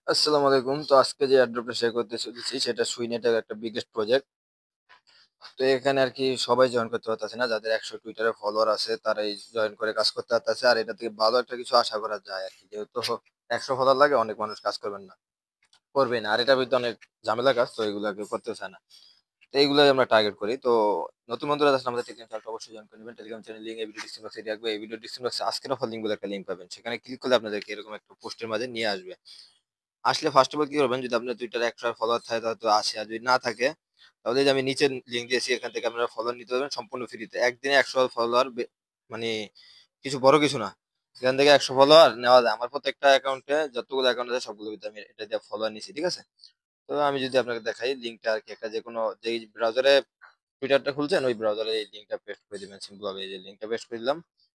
আসসালামু আলাইকুম। তো আজকে যে এয়ারড্রপটা শেয়ার করতে চলেছি সেটা সুইনেটের একটা বিগেস্ট প্রজেক্ট। তো এখানে আরকি সবাই জয়েন করতে পারতেছে না। যাদের ১০০ টুইটারে ফলোয়ার আছে তারাই জয়েন করে কাজ করতে পারতেছে। আর এটা থেকে ভালো একটা কিছু আশা করা যায় আরকি। যেহেতু ১০০ ফলোয়ার লাগে অনেক মানুষ কাজ করবেন না। করবেই না। আর এটার ভিতরে অনেক ঝামেলার কাজ, তো এগুলা কেউ করতে চায় না। তো এইগুলাই আমরা টার্গেট করি। তো নতুন বন্ধুরা যারা আমাদের টেলিগ্রাম চ্যানেলটা অবশ্যই জয়েন করে নিবেন। টেলিগ্রাম চ্যানেল লিংক এই ভিডিও ডেসক্রিপশন বক্সে রাখবো। এই ভিডিও ডেসক্রিপশন বক্সে আজকের অফার লিংক বলে একটা লিংক পাবেন। সেখানে ক্লিক করলে আপনাদেরকে এরকম একটা পোস্টের মাঝে নিয়ে আসবে। আসলে ফার্স্ট অফ অল কি করবেন, যদি আপনার টুইটারে ১০০ ফলোয়ার থাকে তাহলে তো আসে, আর যদি না থাকে তাহলে এই যে আমি নিচে লিংক দিয়েছি এখান থেকে আপনারা ফলোয়ার নিতে পারবেন সম্পূর্ণ ফ্রিতে। একদিনে ১০০ ফলোয়ার মানে কিছু বড় কিছু না। এখান থেকে ১০০ ফলোয়ার নেওয়া যায়। আমার প্রত্যেকটা অ্যাকাউন্টে যতগুলো অ্যাকাউন্ট আছে সবগুলোর ভিতরে আমি এটা দিয়ে ফলোয়ার নিছি। ঠিক আছে? তো আমি যদি আপনাকে দেখাই লিংকটা আরকি একটা যেকোনো যেই ব্রাউজারে টুইটারটা খুলছেন ওই ব্রাউজারে এই লিংকটা পেস্ট করে দিবেন সিম্পল ভাবে। এই যে লিংকটা পেস্ট করে দিলাম।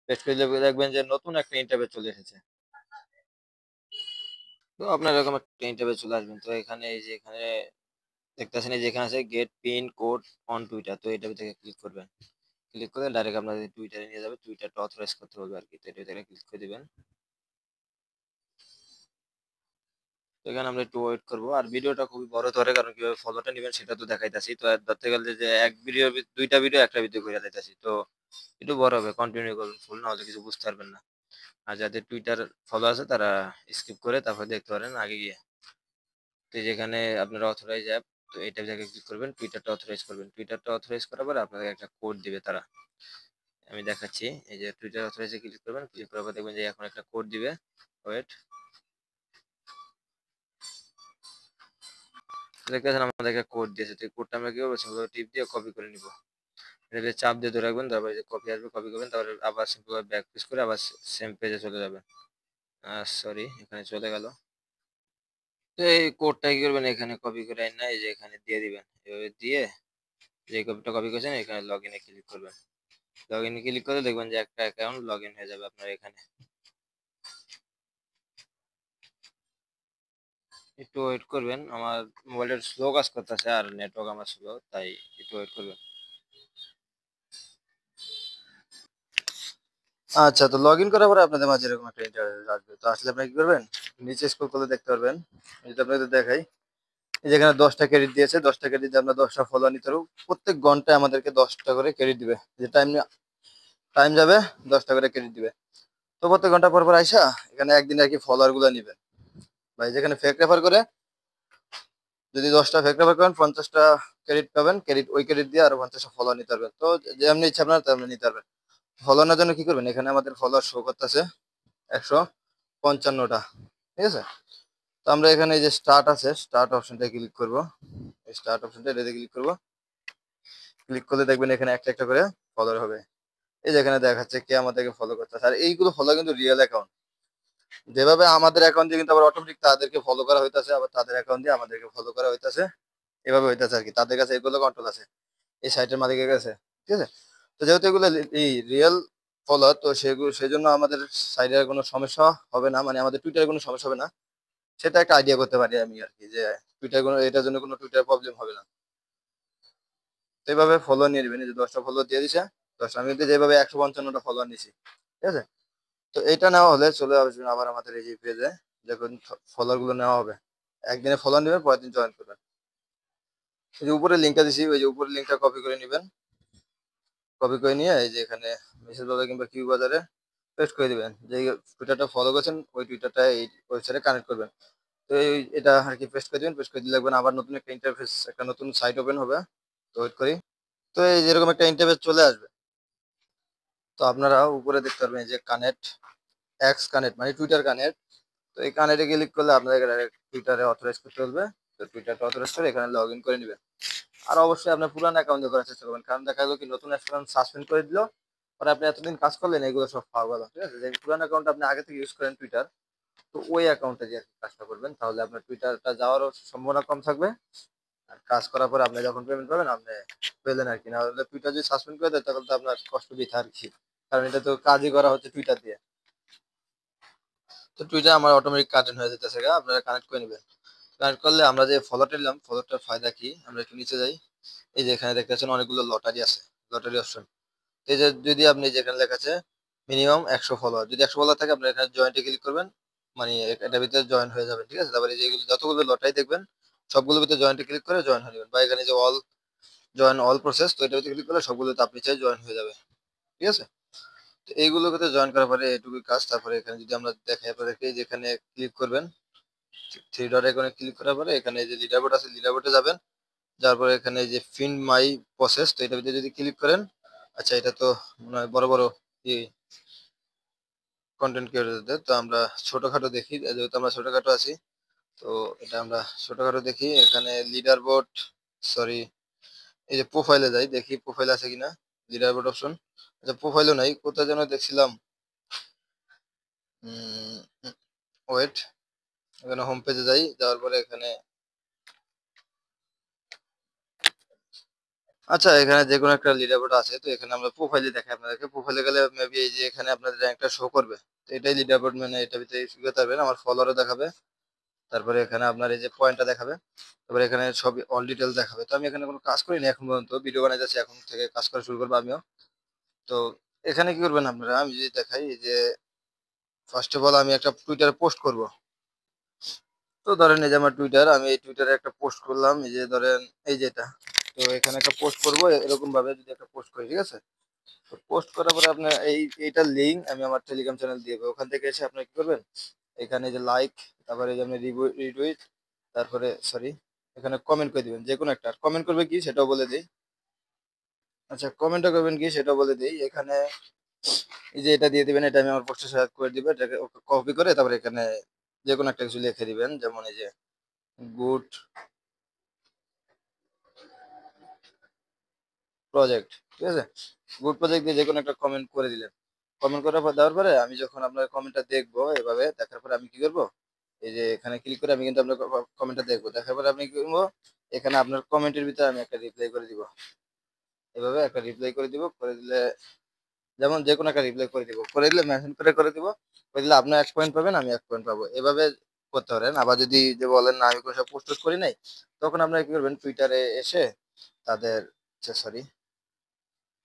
পেস্ট করে দিলে দেখবেন যে নতুন একটা ইন্টারফেস চলে এসেছে। তো আপনার এরকম একটা ইন্টারফেস চলে আসবেন। তো এখানে এই যে এখানে দেখতেছেন এই যে এখানে আছে get pin code on Twitter, তো এটা থেকে ক্লিক করবেন। ক্লিক করে ডাইরেক্ট আপনাদের টুইটারে নিয়ে যাবে, টুইটারটা অথরাইজ করতে বলবে আর কি। তো এটা ক্লিক করে দিবেন। তো এখানে আমরা একটু ওয়েট করবো। আর ভিডিওটা খুবই বড় ধরে, কারণ কিভাবে ফলোটা নেবেন সেটা তো দেখাইতাছি। তো আর ধরতে গেলে যে এক ভিডিও দুইটা ভিডিও একটা ভিডিও করে দিতেছি, তো একটু বড় হবে। কন্টিনিউ করবেন ফুল, নাহলে কিছু বুঝতে পারবেন না। আর যাদের টুইটার ফলো আছে তারা স্কিপ করে তারপর দেখতে পারেন আগে গিয়ে। তো যেখানে আপনারা অথরাইজ অ্যাপ, তো এটা জায়গায় ক্লিক করবেন, টুইটারটা অথরাইজ করবেন। টুইটারটা অথরাইজ করার পরে আপনাদের একটা কোড দিবে তারা। আমি দেখাচ্ছি। এই যে টুইটার অথরাইজে ক্লিক করবেন, ক্লিক করার পর দেখবেন যে এখন একটা কোড দিবে। ওয়েট, দেখতেছেন আমাদের একটা কোড দিয়েছে। তো এই কোডটা আমরা কি করবো, সিম্পল টিপ দিয়ে কপি করে নিব। এটা চাপ দিয়ে ধরে রাখবেন, তারপরে যে কপি আসবে কপি করবেন, তারপরে আবার সিম্পল ব্যাক পেজ করে আবার সেম পেজে চলে যাবেন। সরি, এখানে চলে গেল। তো এই কোডটা কি করবেন, এখানে কপি করে না এই যে এখানে দিয়ে দিবেন। এভাবে দিয়ে যে কপিটা কপি করেছেন এখানে লগ ইনে ক্লিক করবেন। লগ ইনে ক্লিক করে দেখবেন যে একটা অ্যাকাউন্ট লগ ইন হয়ে যাবে আপনার এখানে। একটু ওয়েট করবেন, আমার মোবাইলের স্লো কাজ করতেছে আর নেটওয়ার্ক আমার স্লো, তাই একটু ওয়েট করবেন। আচ্ছা, তো লগ ইন করার পরে আপনাদের মাঝে এরকম একটা ইন্টারফেস আসবে। তো আসলে আপনি কি করবেন, নিচে স্ক্রল করলে দেখতে পারবেন, যদি আপনাদের দেখাই, এই যেখানে 10টা ক্রেডিট দিয়েছে, 10টা ক্রেডিট দিয়ে আমরা 10টা ফলোয়ার নিতে পারবো। প্রত্যেক ঘন্টায় আমাদেরকে 10টা করে ক্রেডিট দিবে। যে টাইম টাইম যাবে 10টা করে ক্রেডিট দিবে। তো প্রত্যেক ঘন্টা পর পর আইসা এখানে একদিন আর কি ফলোয়ার গুলা নিবেন। ভাই যেখানে ফেক রেফার করে, যদি 10টা ফেক রেফার করেন 50টা ক্রেডিট পাবেন। ক্রেডিট ওই ক্রেডিট দিয়ে আরো 50টা ফলোয়ার নিতে পারবেন। তো যেমনি ইচ্ছা আপনার তেমনি নিতে পারবেন। ফলোয়ার নেওয়ার জন্য কি করবেন, এখানে আমাদের ফলোয়ার শো করতেছে 155টা। ঠিক আছে? তো আমরা এখানে এই যে স্টার্ট আছে, স্টার্ট অপশনটা ক্লিক করবো। এই স্টার্ট অপশনটা এটাতে ক্লিক করবো। ক্লিক করলে দেখবেন এখানে একটা একটা করে ফলোয়ার হবে। এই যে এখানে দেখাচ্ছে কে আমাদেরকে ফলো করতেছে। আর এইগুলো ফলো কিন্তু রিয়েল অ্যাকাউন্ট। যেভাবে আমাদের অ্যাকাউন্ট দিয়ে কিন্তু আবার অটোমেটিক তাদেরকে ফলো করা হইতাছে, আবার তাদের অ্যাকাউন্ট দিয়ে আমাদেরকে ফলো করা হইতাছে। এভাবে হইতাছে আর কি। তাদের কাছে এগুলো কন্ট্রোল আছে এই সাইটের মালিকের কাছে। ঠিক আছে? তো যেহেতু এগুলো এই রিয়েল ফলোয়ার, তো সেগুলো সেই জন্য আমাদের সাইডের কোনো সমস্যা হবে না, মানে আমাদের টুইটারে কোনো সমস্যা হবে না। সেটা একটা আইডিয়া করতে পারি আমি আর কি, যে টুইটার কোনো এটার জন্য কোনো টুইটার প্রবলেম হবে না। তো এইভাবে ফলো নিয়ে নেবেন। এই যে 10টা ফলো দিয়ে দিছে, 10টা আমি কিন্তু যেভাবে 155টা ফলোয়ার নিছি। ঠিক আছে? তো এটা নেওয়া হলে চলে আসবেন আবার আমাদের এই যে পেজে, যখন ফলোয়ার গুলো নেওয়া হবে। একদিনে ফলোয়ার নেবেন, পরের দিন জয়েন করবেন। এই যে উপরে লিঙ্কটা দিছি, ওই যে উপরে লিঙ্কটা কপি করে নেবেন। কপি করে নিয়ে এই যে এখানে মেসেজ বাজার কিংবা কিউ বাজারে পেস্ট করে দিবেন। যে টুইটারটা ফলো করেছেন ওই টুইটারটা এই ওয়েবসাইটে কানেক্ট করবেন। তো এটা আর কি পেস্ট করে দিবেন। পেস্ট করে দিলে দেখবেন আবার নতুন একটা ইন্টারফেস, একটা নতুন সাইট ওপেন হবে। তো ওয়েট করি। তো এই যেরকম একটা ইন্টারফেস চলে আসবে। তো আপনারা উপরে দেখতে পারবেন এই যে কানেক্ট, এক্স কানেক্ট মানে টুইটার কানেক্ট। তো এই কানেক্টে ক্লিক করলে আপনাকে ডাইরেক্ট টুইটারে অথরাইজ করতে বলবে। তো টুইটারটা অথরাইজ করে এখানে লগ ইন করে নেবেন। আর অবশ্যই আপনার পুরান অ্যাকাউন্ট দিয়ে করার চেষ্টা করবেন, কারণ দেখা গেলো কি নতুন অ্যাকাউন্ট সাসপেন্ড করে দিল, পরে আপনি এতদিন কাজ করলেন এগুলো সব পাওয়া গেল। ঠিক আছে? যে পুরান অ্যাকাউন্ট আপনি আগে থেকে ইউজ করেন টুইটার, তো ওই অ্যাকাউন্টে দিয়ে কাজটা করবেন, তাহলে আপনার টুইটারটা যাওয়ারও সম্ভাবনা কম থাকবে। আর কাজ করার পরে আপনি যখন পেমেন্ট পাবেন আপনি পেলেন আর কি। না হলে টুইটার যদি সাসপেন্ড করে দেয় তাহলে তো আপনার কষ্ট বৃথা আর কি, কারণ এটা তো কাজই করা হচ্ছে টুইটার দিয়ে। তো টুইটার আমার অটোমেটিক কানেক্ট হয়ে যেতেছে, আপনারা কানেক্ট করে নেবেন। কানেক্ট করলে আমরা যে ফলোটা নিলাম, ফলোটার ফায়দা কি, আমরা একটু নিচে যাই। এই যে এখানে দেখতেছেন অনেকগুলো লটারি আছে, লটারি অপশন। এই যে যদি আপনি যেখানে লেখা আছে মিনিমাম 100 ফলোয়ার, যদি 100 ফলোয়ার থাকে আপনি এখানে জয়েন্টে ক্লিক করবেন। মানে এটার ভিতরে জয়েন হয়ে যাবে, ঠিক আছে? তারপরে যেগুলো যতগুলো লটাই দেখবেন সবগুলোর ভিতরে জয়েন্টে ক্লিক করে জয়েন হয়ে যাবেন, বা এখানে যে অল জয়েন অল প্রসেস, তো এটার ভিতরে ক্লিক করলে সবগুলোতে আপনি চাই জয়েন হয়ে যাবে, ঠিক আছে? তো এইগুলোতে জয়েন করার পরে এটুকুই কাজ। তারপরে এখানে যদি আমরা দেখাই আপনাদেরকে, যেখানে ক্লিক করবেন থ্রি ডট আইকনে ক্লিক করার পরে এখানে যে লিডার বোর্ড আছে লিডার বোর্ডে যাবেন, যার পরে এখানে যে ফিন্ড মাই প্রসেস, তো এটার ভিতরে যদি ক্লিক করেন, আচ্ছা এটা তো মনে হয় বড় বড় কন্টেন্ট ক্রিয়েটরদের, তো আমরা ছোটখাটো দেখি, যেহেতু আমরা ছোটখাটো আছি, তো এটা আমরা ছোটখাটো দেখি। এখানে লিডার বোর্ড, সরি, এই যে প্রোফাইলে যাই, দেখি প্রোফাইল আছে কিনা লিডার বোর্ড অপশন। আচ্ছা প্রোফাইলও নাই, কোথায় যেন দেখছিলাম, ওয়েট, এখানে হোম পেজে যাই, যাওয়ার পরে এখানে আচ্ছা এখানে যে কোনো একটা লিডার বোর্ড আছে, তো এখানে আমরা প্রোফাইলে দেখাই আপনাদেরকে, প্রোফাইলে গেলে মেবি এই যে এখানে আপনাদের র্যাঙ্কটা শো করবে, তো এটাই লিডার বোর্ড, মানে এটা ভিতরে শিখতে পারবেন। আমার ফলোয়ারও দেখাবে, তারপরে এখানে আপনার এই যে পয়েন্টটা দেখাবে, তারপরে এখানে সব অল ডিটেল দেখাবে। তো আমি এখানে কোনো কাজ করিনি এখন পর্যন্ত, ভিডিও বানাই যাচ্ছি, এখন থেকে কাজ করা শুরু করবো আমিও। তো এখানে কি করবেন আপনারা, আমি যদি দেখাই, এই যে ফার্স্ট অফ অল আমি একটা টুইটারে পোস্ট করব। তো ধরেন এই যে আমার টুইটার, আমি এই টুইটারে একটা পোস্ট করলাম, এই যে ধরেন এই যে এটা, তো এখানে একটা পোস্ট করব এরকম ভাবে যদি একটা পোস্ট করি, ঠিক আছে? তো পোস্ট করার পরে আপনার এইটার লিঙ্ক আমি আমার টেলিগ্রাম চ্যানেল দিয়ে দেবো, ওখান থেকে এসে আপনারা কি করবেন, এখানে যে লাইক, তারপরে এই যে আপনি রিটুইট, তারপরে সরি এখানে কমেন্ট করে দিবেন, যে কোনো একটা কমেন্ট করবে কি সেটাও বলে দিই। আচ্ছা কমেন্টটা করবেন কি সেটাও বলে দিই, এখানে এই যে এটা দিয়ে দিবেন, এটা আমি আমার পোস্টে শেয়ার করে দিব, এটাকে কপি করে তারপরে এখানে যে কোনো একটা কিছু লিখে দিবেন, যেমন এই যে গুড প্রজেক্ট, ঠিক আছে? গুড প্রজেক্ট দিয়ে যে কোনো একটা কমেন্ট করে দিলেন। কমেন্ট করার পর দেওয়ার পরে আমি যখন আপনার কমেন্টটা দেখবো, এভাবে দেখার পরে আমি কি করবো, এই যে এখানে ক্লিক করে আমি কিন্তু আপনার কমেন্টটা দেখবো, দেখার পরে আপনি কি করবো, এখানে আপনার কমেন্টের ভিতরে আমি একটা রিপ্লাই করে দিব, এভাবে একটা রিপ্লাই করে দিব, করে দিলে যেমন যে কোনো একটা রিপ্লাই করে দিব, করে দিলে মেনশন করে দিব, করে দিলে আপনি 1 পয়েন্ট পাবেন, আমি 1 পয়েন্ট পাবো, এভাবে করতে পারেন। আবার যদি যে বলেন না আমি কোনো সব পোস্ট করি নাই, তখন আপনারা কি করবেন, টুইটারে এসে তাদের, সরি,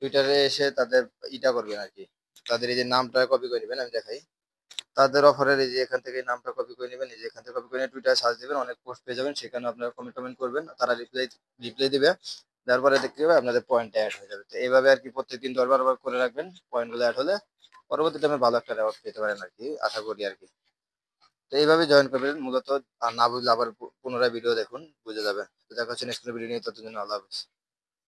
টুইটারে এসে তাদের ইটা করবেন আর কি, তাদের এই যে নামটা কপি করে নেবেন, আমি দেখাই, তাদের অফারের এই যে এখান থেকে এই নামটা কপি করে নেবেন, এই যে এখান থেকে কপি করে নিয়ে টুইটারে সার্চ দিবেন, অনেক পোস্ট পেয়ে যাবেন, সেখানে আপনারা কমেন্ট টমেন্ট করবেন, তারা রিপ্লাই রিপ্লাই দিবে, তারপরে দেখতে হবে আপনাদের পয়েন্ট অ্যাড হয়ে যাবে। তো এইভাবে আর কি প্রত্যেকদিন 10 বার করে রাখবেন, পয়েন্ট গুলো অ্যাড হলে পরবর্তী টাইমে ভালো একটা রেওয়ার্ড পেতে পারেন আর কি, আশা করি আর কি। তো এইভাবে জয়েন করবেন মূলত, আর না বুঝলে আবার পুনরায় ভিডিও দেখুন, বুঝে যাবেন। তো দেখা হচ্ছে নেক্সট ভিডিও নিয়ে, ততদিন আল্লাহ হাফেজ।